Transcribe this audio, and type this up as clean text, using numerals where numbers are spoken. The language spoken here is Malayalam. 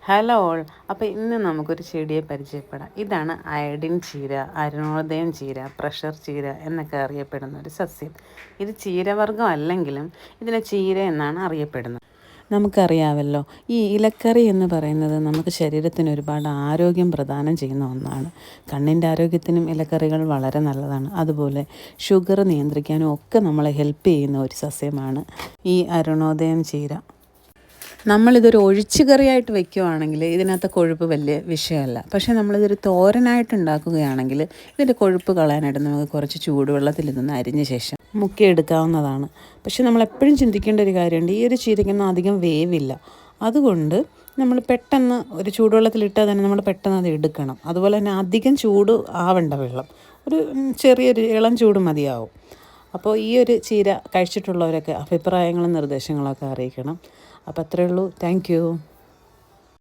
Hello all. അപ്പോൾ ഇന്ന് നമുക്കൊരു ചെടിയെ പരിചയപ്പെടാം. ഇതാണ് അയഡിൻ ചീര, അരുണോദയം ചീര, പ്രഷർ ചീര എന്നൊക്കെ അറിയപ്പെടുന്ന ഒരു സസ്യം. ഇത് ചീരവർഗ്ഗം അല്ലെങ്കിലും ഇതിനെ ചീര എന്നാണ് അറിയപ്പെടുന്നത്. നമുക്കറിയാമല്ലോ, ഈ ഇലക്കറി എന്ന് പറയുന്നത് നമുക്ക് ശരീരത്തിന് ഒരുപാട് ആരോഗ്യം പ്രദാനം ചെയ്യുന്ന ഒന്നാണ്. കണ്ണിൻ്റെ ആരോഗ്യത്തിനും ഇലക്കറികൾ വളരെ നല്ലതാണ്. അതുപോലെ ഷുഗർ നിയന്ത്രിക്കാനും ഒക്കെ നമ്മളെ ഹെൽപ്പ് ചെയ്യുന്ന ഒരു സസ്യമാണ് ഈ അരുണോദയം ചീര. നമ്മളിതൊരു ഒഴിച്ചു കറിയായിട്ട് വെക്കുകയാണെങ്കിൽ ഇതിനകത്ത് കൊഴുപ്പ് വലിയ വിഷയമല്ല. പക്ഷേ നമ്മളിതൊരു തോരനായിട്ട് ഉണ്ടാക്കുകയാണെങ്കിൽ ഇതിൻ്റെ കൊഴുപ്പ് കളയാനായിട്ട് നമുക്ക് കുറച്ച് ചൂടുവെള്ളത്തിൽ ഇതൊന്ന് അരിഞ്ഞ ശേഷം മുക്കിയെടുക്കാവുന്നതാണ്. പക്ഷേ നമ്മളെപ്പോഴും ചിന്തിക്കേണ്ട ഒരു കാര്യമുണ്ട്, ഈ ഒരു ചീരയ്ക്കൊന്നും അധികം വേവില്ല. അതുകൊണ്ട് നമ്മൾ പെട്ടെന്ന് ഒരു ചൂടുവെള്ളത്തിലിട്ടാൽ തന്നെ നമ്മൾ പെട്ടെന്ന് അത് എടുക്കണം. അതുപോലെ തന്നെ അധികം ചൂട് ആവണ്ട വെള്ളം, ഒരു ചെറിയൊരു ഇളം ചൂട് മതിയാവും. അപ്പോൾ ഈ ഒരു ചീര കഴിച്ചിട്ടുള്ളവരൊക്കെ അഭിപ്രായങ്ങളും നിർദ്ദേശങ്ങളൊക്കെ അറിയിക്കണം. അപ്പോൾ അത്രയേ ഉള്ളൂ. Thank you.